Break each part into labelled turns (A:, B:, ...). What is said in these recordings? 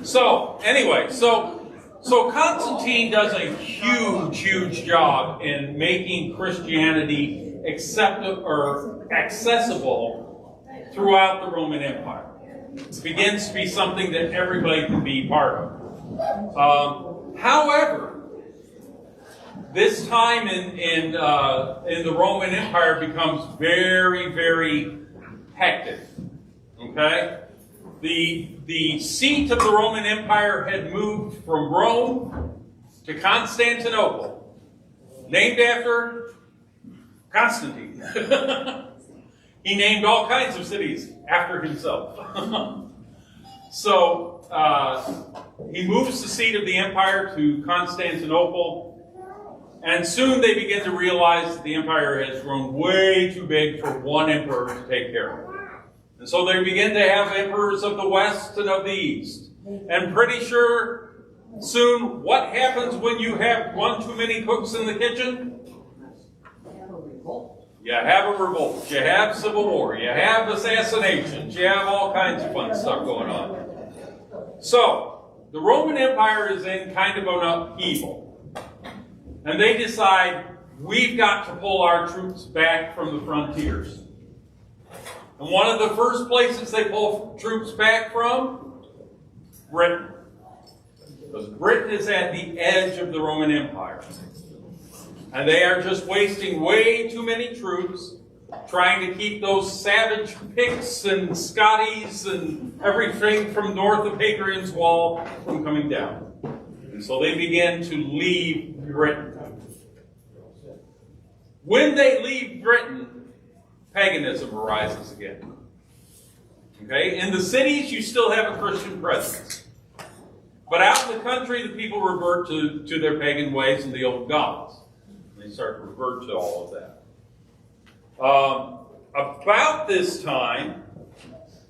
A: So anyway, so Constantine does a huge job in making Christianity accessible throughout the Roman Empire. It begins to be something that everybody can be part of. However, this time in the Roman Empire becomes very hectic. Okay? The seat of the Roman Empire had moved from Rome to Constantinople, named after Constantine. He named all kinds of cities after himself. So he moves the seat of the empire to Constantinople, and soon they begin to realize that the empire has grown way too big for one emperor to take care of. And so they begin to have emperors of the west and of the east. And pretty sure soon, what happens when you have one too many cooks in the kitchen? You have a revolt. You have civil war. You have assassinations. You have all kinds of fun stuff going on. So, the Roman Empire is in kind of an upheaval. And they decide, we've got to pull our troops back from the frontiers. And one of the first places they pull troops back from, Britain. Because Britain is at the edge of the Roman Empire. And they are just wasting way too many troops trying to keep those savage Picts and Scotties and everything from north of Hadrian's Wall from coming down. And so they begin to leave Britain. When they leave Britain, paganism arises again. Okay? In the cities, you still have a Christian presence. But out in the country, the people revert to their pagan ways and the old gods. They start to revert to all of that. About this time,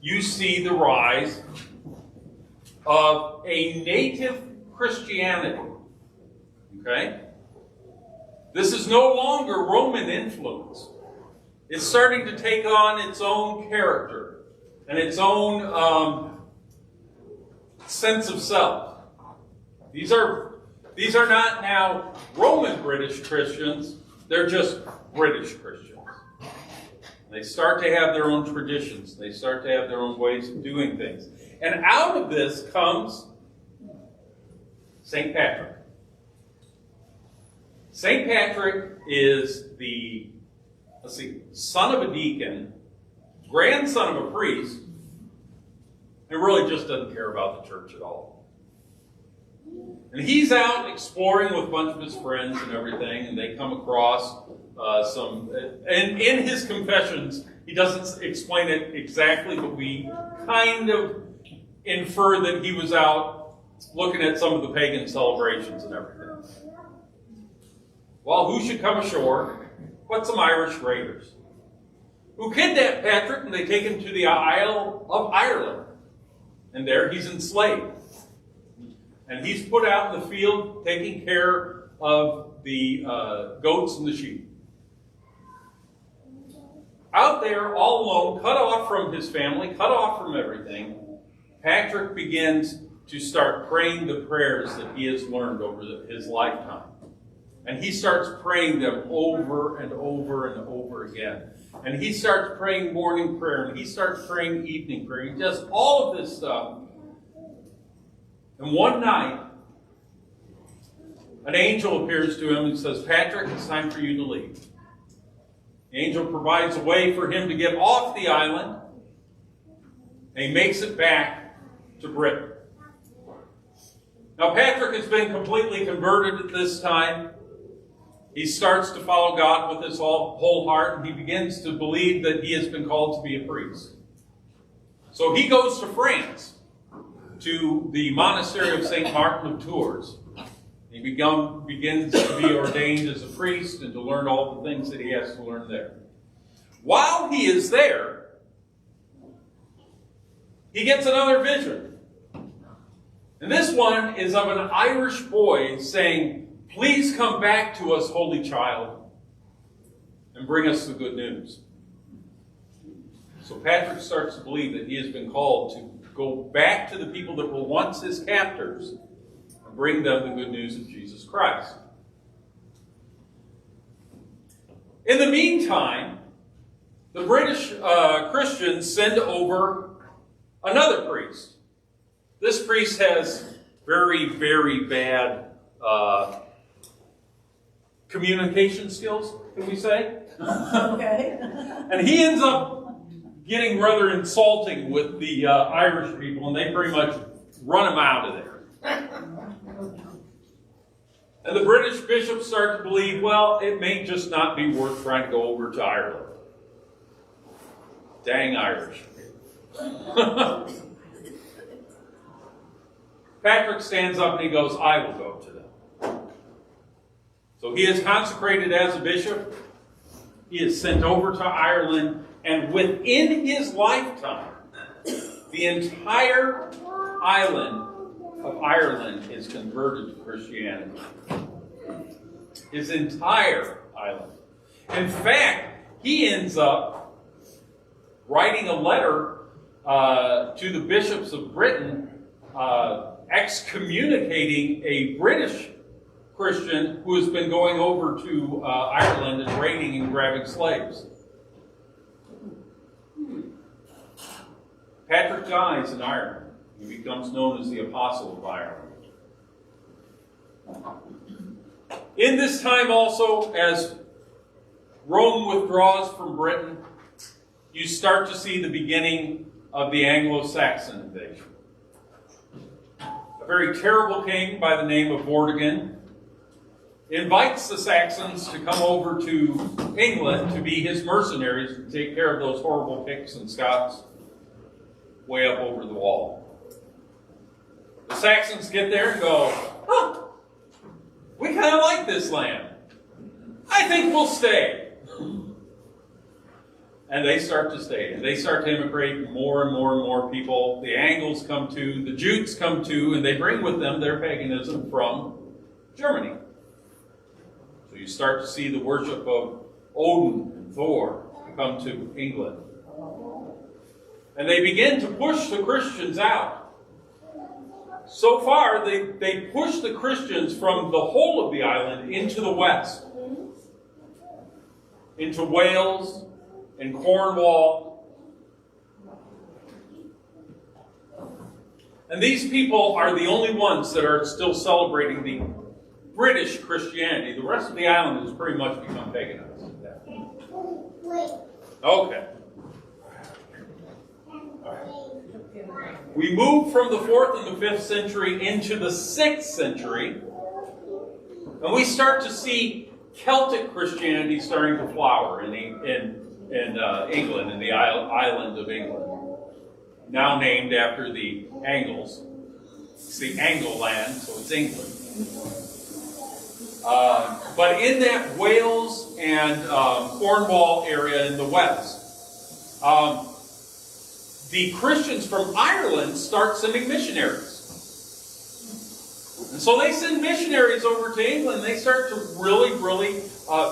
A: you see the rise of a native Christianity. Okay? This is no longer Roman influence. It's starting to take on its own character and its own sense of self. These are not now Roman British Christians, they're just British Christians. They start to have their own traditions, they start to have their own ways of doing things. And out of this comes St. Patrick. St. Patrick is the son of a deacon, grandson of a priest, and really just doesn't care about the church at all. And he's out exploring with a bunch of his friends and everything, and they come across and in his confessions, he doesn't explain it exactly, but we kind of infer that he was out looking at some of the pagan celebrations and everything. Well, who should come ashore but some Irish raiders, who kidnap Patrick and they take him to the Isle of Ireland. And there he's enslaved. And he's put out in the field taking care of the goats and the sheep. Out there, all alone, cut off from his family, cut off from everything, Patrick begins to start praying the prayers that he has learned over his lifetime. And he starts praying them over and over and over again. And he starts praying morning prayer, and he starts praying evening prayer. He does all of this stuff. And one night, an angel appears to him and says, Patrick, it's time for you to leave. The angel provides a way for him to get off the island, and he makes it back to Britain. Now, Patrick has been completely converted at this time. He starts to follow God with his whole heart, and he begins to believe that he has been called to be a priest. So he goes to France, to the monastery of St. Martin of Tours. He begins to be ordained as a priest and to learn all the things that he has to learn there. While he is there, he gets another vision. And this one is of an Irish boy saying, please come back to us, holy child, and bring us the good news. So Patrick starts to believe that he has been called to go back to the people that were once his captors and bring them the good news of Jesus Christ. In the meantime, the British Christians send over another priest. This priest has very, very bad communication skills, can we say?
B: Okay.
A: And he ends up getting rather insulting with the Irish people, and they pretty much run him out of there. And the British bishops start to believe, well, it may just not be worth trying to go over to Ireland. Dang Irish. Patrick stands up and he goes, I will go to them. So he is consecrated as a bishop. He is sent over to Ireland, and within his lifetime, the entire island of Ireland is converted to Christianity. His entire island. In fact, he ends up writing a letter to the bishops of Britain, excommunicating a British Christian who has been going over to Ireland and raiding and grabbing slaves. Patrick dies in Ireland. He becomes known as the Apostle of Ireland. In this time also, as Rome withdraws from Britain, you start to see the beginning of the Anglo-Saxon invasion. A very terrible king by the name of Vortigern invites the Saxons to come over to England to be his mercenaries and take care of those horrible Picts and Scots way up over the wall. The Saxons get there and go, huh, we kind of like this land. I think we'll stay. And they start to stay. And they start to immigrate more and more and more people. The Angles come to, the Jutes come to, and they bring with them their paganism from Germany. So you start to see the worship of Odin and Thor come to England. And they begin to push the Christians out. So far, they push the Christians from the whole of the island into the west. Into Wales and Cornwall. And these people are the only ones that are still celebrating the British Christianity. The rest of the island has pretty much become paganized. Okay. We move from the 4th and the 5th century into the 6th century, and we start to see Celtic Christianity starting to flower in England, in the island of England, now named after the Angles. It's the Angle land, so it's England. But in that Wales and Cornwall area in the west, the Christians from Ireland start sending missionaries. And so they send missionaries over to England. They start to really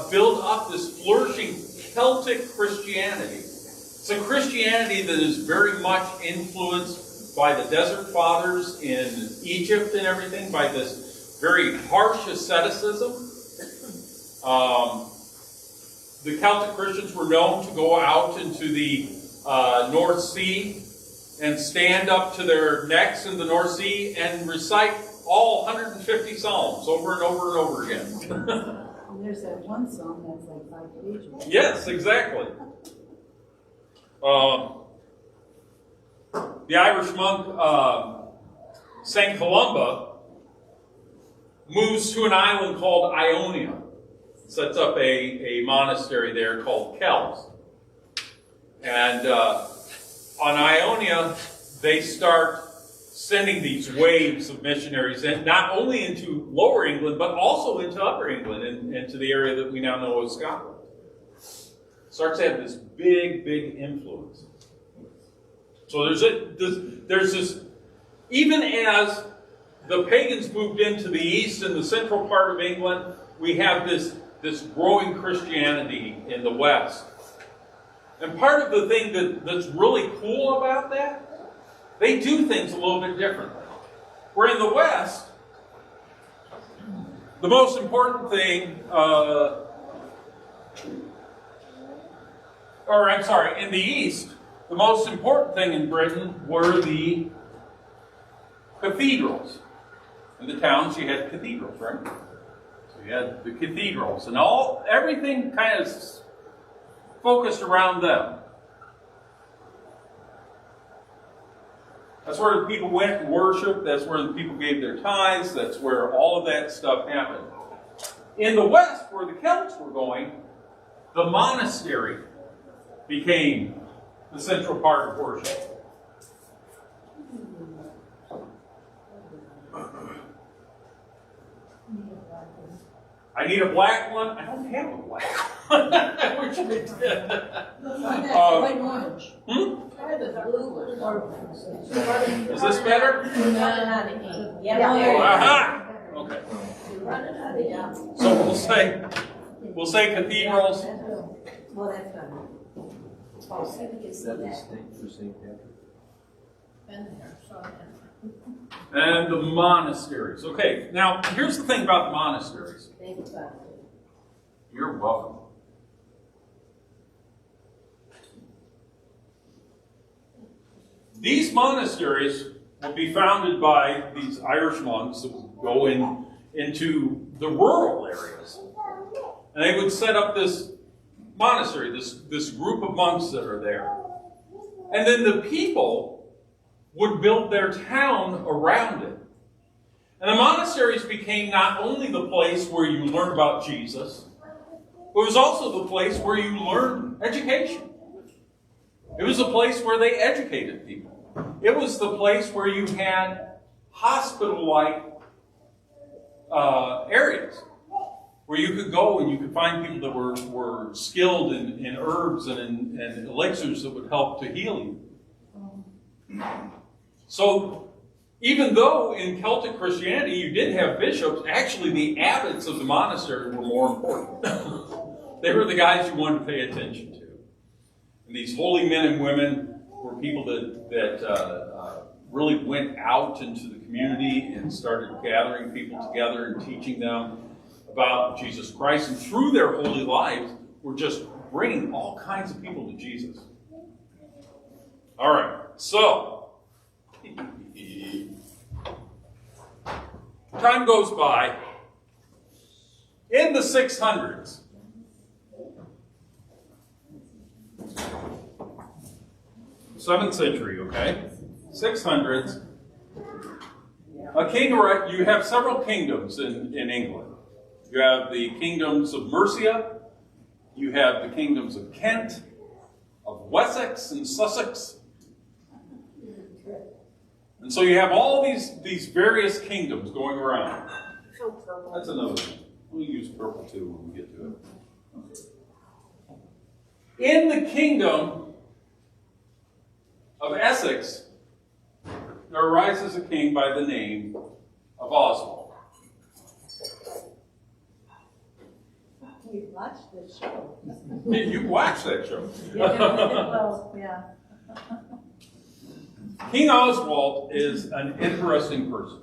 A: build up this flourishing Celtic Christianity. It's a Christianity that is very much influenced by the Desert Fathers in Egypt and everything, by this very harsh asceticism. The Celtic Christians were known to go out into the North Sea and stand up to their necks in the North Sea and recite all 150 Psalms over and over and over again.
B: And there's that one song that's like 5 pages.
A: Yes, exactly. The Irish monk St. Columba moves to an island called Ionia, sets up a monastery there called Kells. And on Ionia, they start sending these waves of missionaries, in, not only into Lower England, but also into Upper England, and into the area that we now know as Scotland. Starts to have this big influence. So there's this, even as the pagans moved into the east and the central part of England, we have this growing Christianity in the west. And part of the thing that's really cool about that They do things a little bit differently. Where in the West, the most important thing, in the East, the most important thing in Britain were the cathedrals. In the towns, you had cathedrals, right? So you had the cathedrals, and everything kind of focused around them. That's where the people went and worshiped. That's where the people gave their tithes. That's where all of that stuff happened. In the West, where the Celts were going, the monastery became the central part of worship. I need a black one. I don't have a black one. I wish I did.
B: White and orange. Try the blue one.
A: Is this better?
B: Yeah.
A: Aha! Okay. So we'll say cathedrals.
B: Well, that's better. Oh, so we can see that.
A: And the monasteries. Okay, now here's the thing about the monasteries. You're welcome. These monasteries will be founded by these Irish monks that would go into the rural areas. And they would set up this monastery, this group of monks that are there. And then the people would build their town around it. And the monasteries became not only the place where you learned about Jesus, but it was also the place where you learned education. It was the place where they educated people. It was the place where you had hospital-like areas where you could go and you could find people that were skilled in herbs and in elixirs that would help to heal you. So, even though in Celtic Christianity you did have bishops, actually the abbots of the monastery were more important. They were the guys you wanted to pay attention to. And these holy men and women were people that really went out into the community and started gathering people together and teaching them about Jesus Christ. And through their holy lives, were just bringing all kinds of people to Jesus. All right, so time goes by. In the 600s, th century, okay? 600s. You have several kingdoms in England. You have the kingdoms of Mercia. You have the kingdoms of Kent, of Wessex and Sussex. And so you have all these various kingdoms going around. That's another one. We'll use purple too when we get to it. In the kingdom of Essex, there arises a king by the name of Oswald.
B: We watched this show.
A: You watched that show.
B: Well, yeah.
A: King Oswald is an interesting person.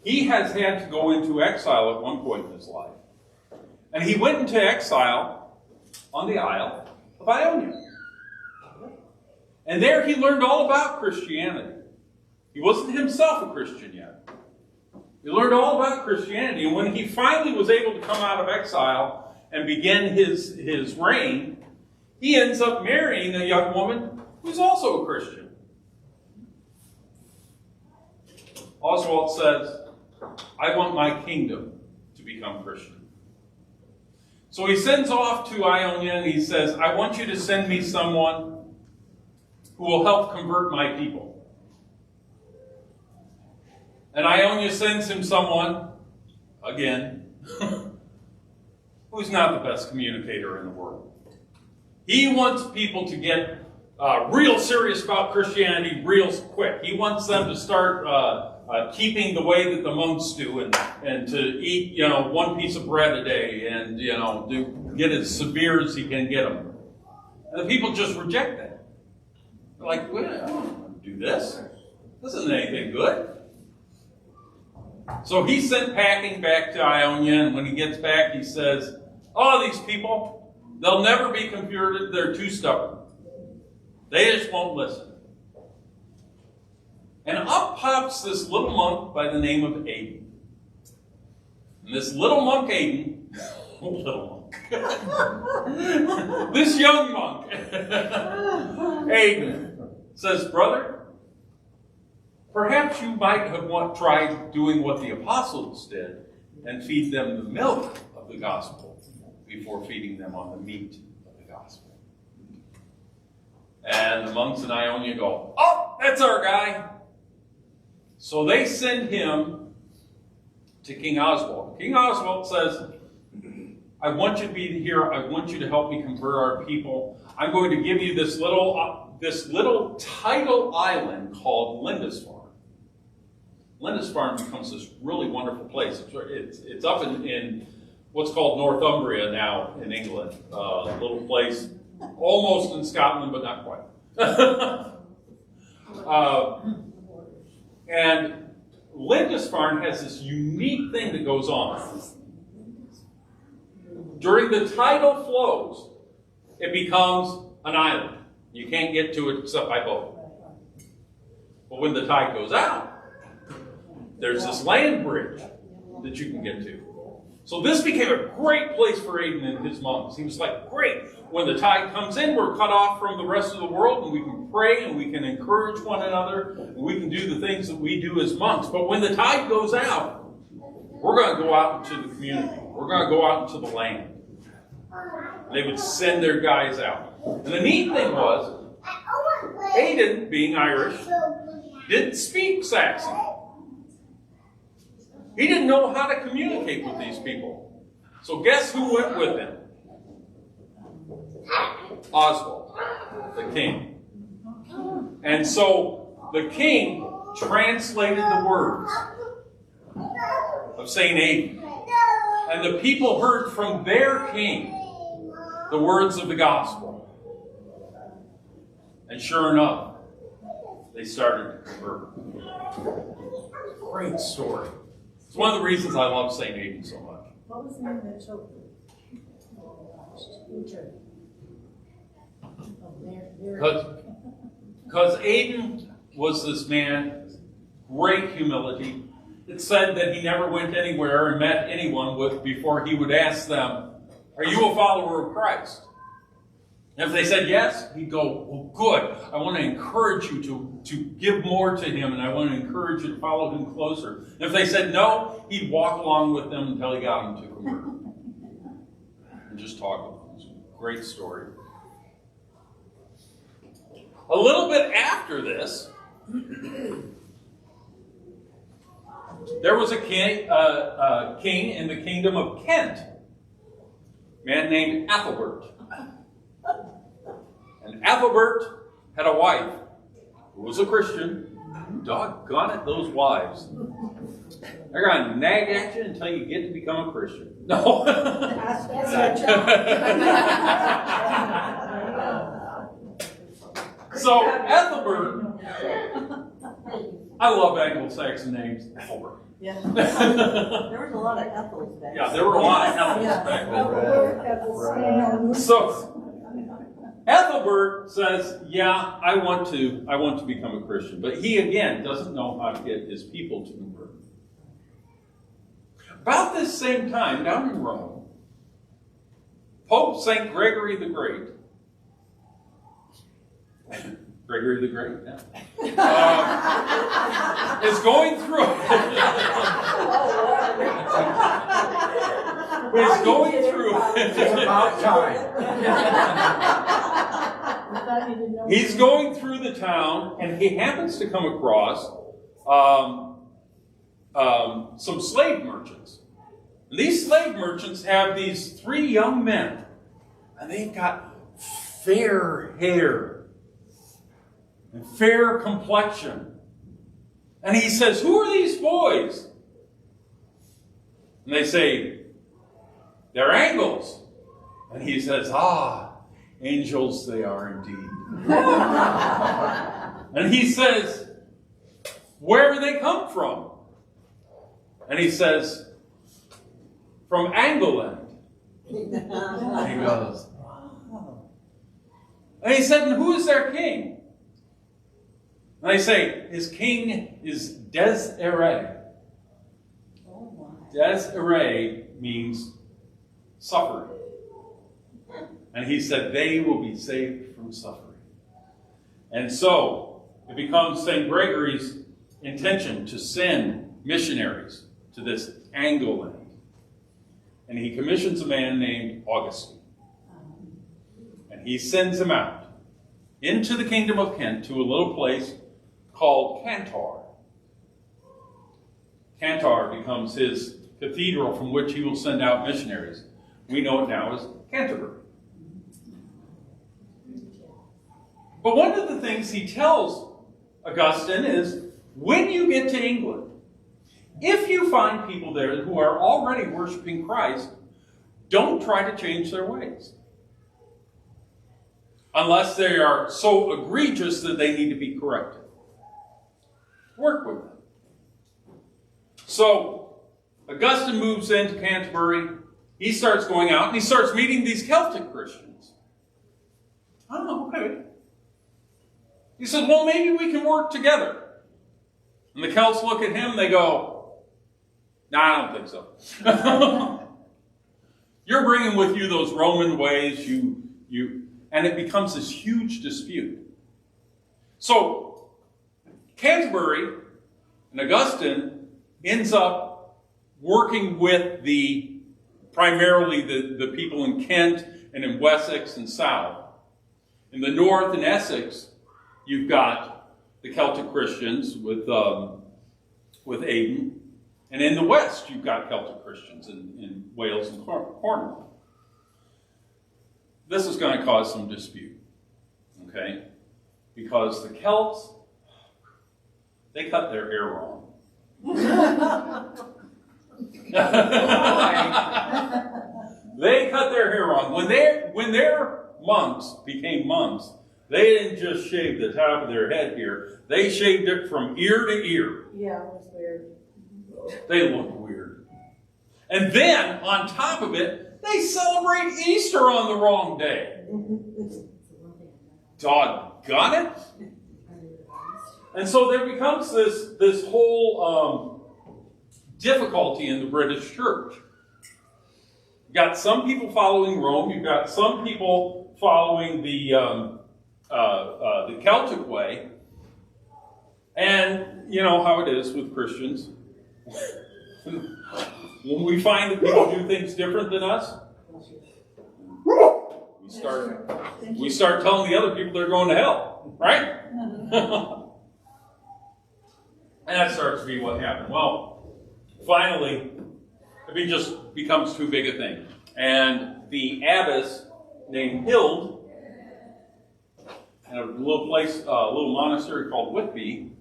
A: He has had to go into exile at one point in his life. And he went into exile on the Isle of Ionia. And there he learned all about Christianity. He wasn't himself a Christian yet. He learned all about Christianity. And when he finally was able to come out of exile and begin his reign, he ends up marrying a young woman who's also a Christian. Oswald says, I want my kingdom to become Christian. So he sends off to Ionia and he says, I want you to send me someone who will help convert my people. And Ionia sends him someone, again, who's not the best communicator in the world. He wants people to get real serious about Christianity real quick. He wants them to start keeping the way that the monks do and to eat, one piece of bread a day and, get as severe as he can get them. And the people just reject that. They're like, well, I don't want to do this. This isn't anything good. So he's sent packing back to Ionia, and when he gets back, he says, oh, these people, they'll never be converted. They're too stubborn. They just won't listen. And up pops this little monk by the name of Aidan. And this little monk Aidan, little monk, this young monk, Aidan, says, brother, perhaps you might have tried doing what the apostles did and feed them the milk of the gospel before feeding them on the meat of the gospel. And the monks in Ionia go, oh, that's our guy. So they send him to King Oswald. King Oswald says, I want you to be here. I want you to help me convert our people. I'm going to give you this little tidal island called Lindisfarne. Lindisfarne becomes this really wonderful place. It's up in what's called Northumbria now in England. A little place almost in Scotland, but not quite. And Lindisfarne has this unique thing that goes on. During the tidal flows, it becomes an island. You can't get to it except by boat. But when the tide goes out, there's this land bridge that you can get to. So this became a great place for Aidan and his monks. He was like, great, when the tide comes in, we're cut off from the rest of the world, and we can pray, and we can encourage one another, and we can do the things that we do as monks. But when the tide goes out, we're going to go out into the community. We're going to go out into the land. They would send their guys out. And the neat thing was, Aidan, being Irish, didn't speak Saxon. He didn't know how to communicate with these people. So guess who went with him? Oswald, the king. And so the king translated the words of St. Aidan. And the people heard from their king the words of the gospel. And sure enough, they started to convert. Great story. It's one of the reasons I love St. Aidan so much.
B: What was the name of that children?
A: Because Aidan was this man, great humility. It said that he never went anywhere and met anyone before he would ask them, are you a follower of Christ? And if they said yes, he'd go, well, good. I want to encourage you to give more to him, and I want to encourage you to follow him closer. And if they said no, he'd walk along with them until he got them to convert. And just talk with them. It's a great story. A little bit after this, there was a king in the kingdom of Kent, a man named Ethelbert. And Ethelbert had a wife who was a Christian. Doggone it, those wives. They're going to nag at you until you get to become a Christian. No. So Ethelbert, I love Anglo-Saxon names. Ethelbert.
B: Yeah.
C: There was a lot of Ethels back then.
A: Yeah, there were a lot of Ethels back then. So Ethelbert says, yeah, I want to become a Christian. But he, again, doesn't know how to get his people to convert. About this same time, down in Rome, Pope St. Gregory the Great, Gregory the Great, yeah, is going through
D: It's about time.
A: He's going through the town, and he happens to come across some slave merchants. And these slave merchants have these 3 young men, and they've got fair hair and fair complexion. And he says, who are these boys? And they say, they're angels. And he says, angels they are indeed. And he says, where do they come from? And he says, from Anglican. And he goes, wow. And he said, and who is their king? And they say, his king is Desiree. Desiree means suffering. And he said, they will be saved from suffering. And so, it becomes St. Gregory's intention to send missionaries to this Anglican. And he commissions a man named Augustine. And he sends him out into the kingdom of Kent to a little place called Cantor. Cantor becomes his cathedral from which he will send out missionaries. We know it now as Canterbury. But one of the things he tells Augustine is, when you get to England, if you find people there who are already worshiping Christ, don't try to change their ways. Unless they are so egregious that they need to be corrected. Work with them. So, Augustine moves into Canterbury. He starts going out and he starts meeting these Celtic Christians. Oh, okay. He said, well, maybe we can work together. And the Celts look at him and they go, no, I don't think so. You're bringing with you those Roman ways, and it becomes this huge dispute. So, Canterbury and Augustine ends up working with primarily the people in Kent and in Wessex and South. In the north, in Essex, you've got the Celtic Christians with Aidan. And in the west, you've got Celtic Christians in Wales and Cornwall. This is going to cause some dispute, okay? Because the Celts, they cut their hair wrong. They cut their hair wrong. When their monks became monks, they didn't just shave the top of their head here. They shaved it from ear to ear.
B: Yeah, it was weird.
A: They look weird. And then, on top of it, they celebrate Easter on the wrong day. Doggone it. And so there becomes this whole difficulty in the British church. You've got some people following Rome. You've got some people following the Celtic way. And you know how it is with Christians. When we find that people do things different than us, we start telling the other people they're going to hell, right? And that starts to be what happened. Well, finally, it just becomes too big a thing. And the abbess named Hild, in a little place, a little monastery called Whitby,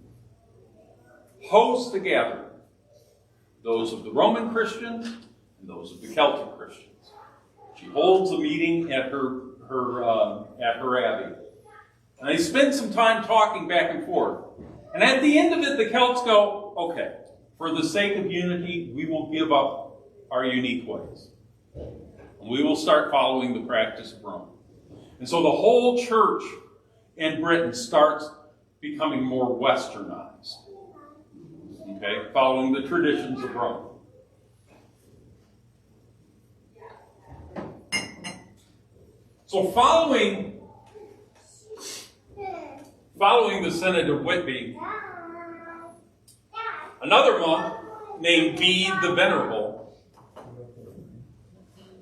A: hosts the gathering. Those of the Roman Christians and those of the Celtic Christians. She holds a meeting at her abbey. And they spend some time talking back and forth. And at the end of it, the Celts go, okay, for the sake of unity, we will give up our unique ways. And we will start following the practice of Rome. And so the whole church in Britain starts becoming more westernized. Okay, following the traditions of Rome. So following the Synod of Whitby, another monk named Bede the Venerable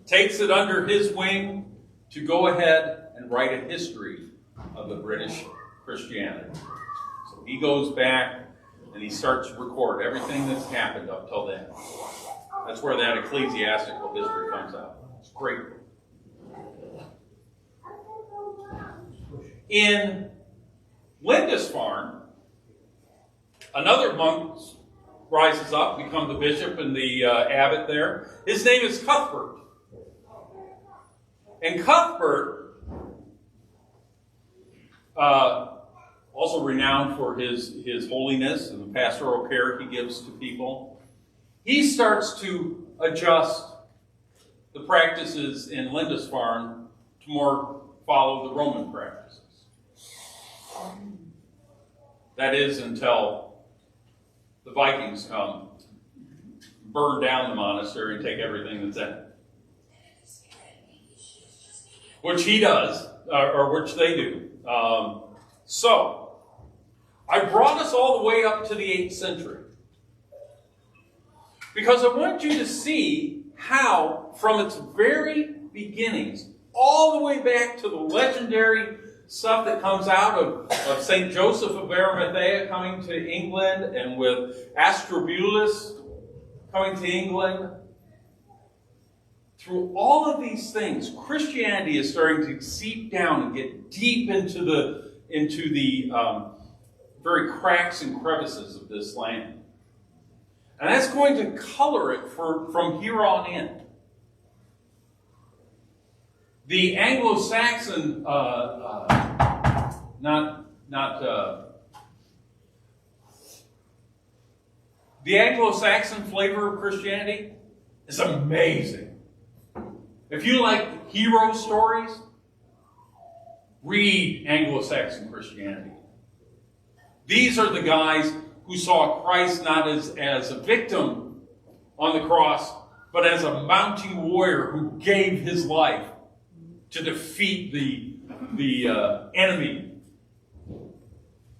A: takes it under his wing to go ahead and write a history of the British Christianity. So he goes back and he starts to record everything that's happened up till then. That's where that ecclesiastical history comes out. It's great. In Lindisfarne, another monk rises up, becomes the bishop and the abbot there. His name is Cuthbert. And Cuthbert also renowned for his holiness and the pastoral care he gives to people. He starts to adjust the practices in Lindisfarne to more follow the Roman practices. That is until the Vikings come, burn down the monastery, and take everything that's in it. Which he does, or which they do. So, I brought us all the way up to the 8th century. Because I want you to see how, from its very beginnings, all the way back to the legendary stuff that comes out of St. Joseph of Arimathea coming to England, and with Astrobulus coming to England, through all of these things, Christianity is starting to seep down and get deep into the very cracks and crevices of this land. And that's going to color it from here on in. The Anglo-Saxon, the Anglo-Saxon flavor of Christianity is amazing. If you like hero stories, read Anglo-Saxon Christianity. These are the guys who saw Christ not as a victim on the cross, but as a mounting warrior who gave his life to defeat the enemy.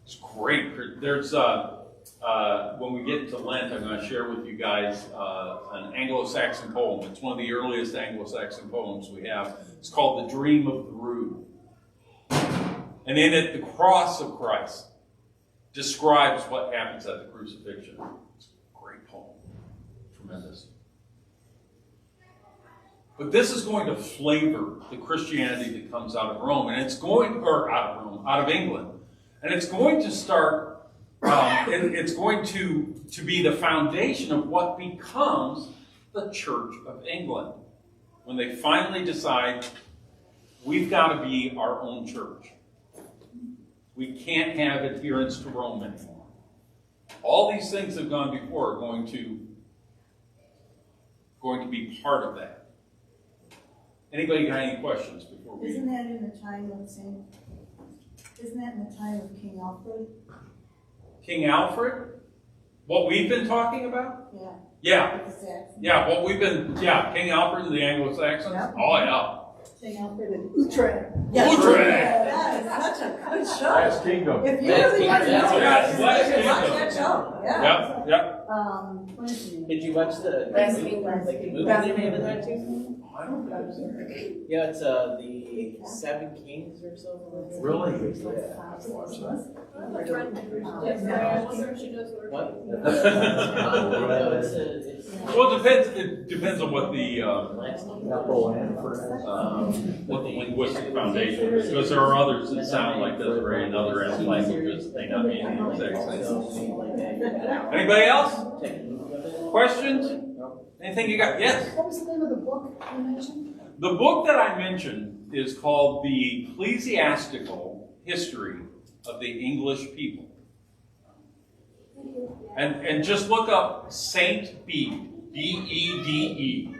A: It's great. There's when we get to Lent, I'm going to share with you guys an Anglo-Saxon poem. It's one of the earliest Anglo-Saxon poems we have. It's called "The Dream of the Rood," and in it, the cross of Christ describes what happens at the crucifixion. It's a great poem. Tremendous. But this is going to flavor the Christianity that comes out of Rome, and it's going, or out of England, and it's going to start. It's going to be the foundation of what becomes the Church of England when they finally decide we've got to be our own church. We can't have adherence to Rome anymore. All these things that have gone before are going to be part of that. Anybody got any questions before we?
B: Isn't that in the time of Isn't that in the time of King Alfred?
A: King Alfred? What we've been talking about?
B: Yeah.
A: Yeah.
B: With the Saxons.
A: Yeah, King Alfred and the Anglo-Saxons?
B: Yep.
A: Oh, yeah.
B: King Alfred and Utrecht.
A: Utrecht!
C: That is such a good show.
E: Last Kingdom.
B: If you really want to know about
A: Yes,
B: it,
A: Last
B: you should watch
A: Kingdom.
B: that show. Yeah.
A: Yep, yep.
B: What is his name?
F: Did you watch the
D: Last
F: movie,
D: Kingdom.
F: like the movie
B: Last
F: they made
B: Kingdom.
F: of that too?
A: I don't think so.
F: Yeah, it's the Seven Kings or something.
A: Really?
F: What? No, it's
A: Well, it depends on what the linguistic foundation is, because there are others that sound like this or in other languages. They not mean the exact same. Anybody else? Questions? Anything you got? Yes?
B: What was the name of the book you mentioned?
A: The book that I mentioned is called The Ecclesiastical History of the English People. And just look up Saint Bede, B-E-D-E,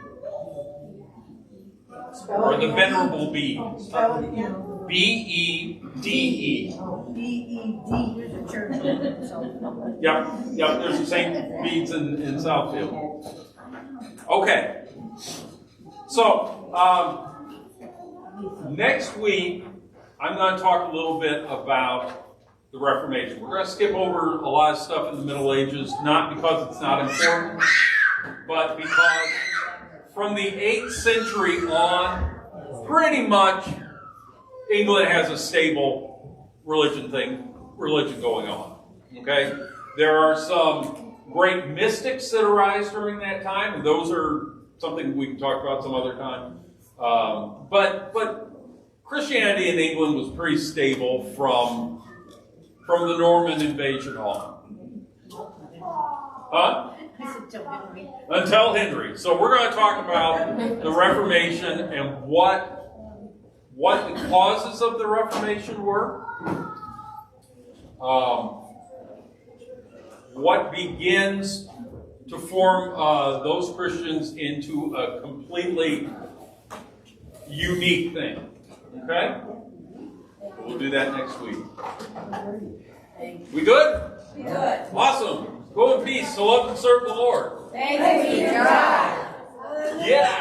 A: or the Venerable Bede,
B: Spell it again.
A: B-E-D-E.
B: B-E-D. There's a church. So,
A: Yep, there's a Saint Bede's in Southfield. Okay, so next week I'm going to talk a little bit about the Reformation. We're going to skip over a lot of stuff in the Middle Ages, not because it's not important, but because from the 8th century on, pretty much England has a stable religion going on. Okay? There are some great mystics that arise during that time, and those are something we can talk about some other time. But Christianity in England was pretty stable from the Norman invasion on. Huh? Until Henry. So we're going to talk about the Reformation and what the causes of the Reformation were, what begins to form those Christians into a completely unique thing. Okay? We'll do that next week. We good?
C: Good.
A: Awesome. Go in peace to love and serve the Lord.
C: Thank you, God.
A: Yeah.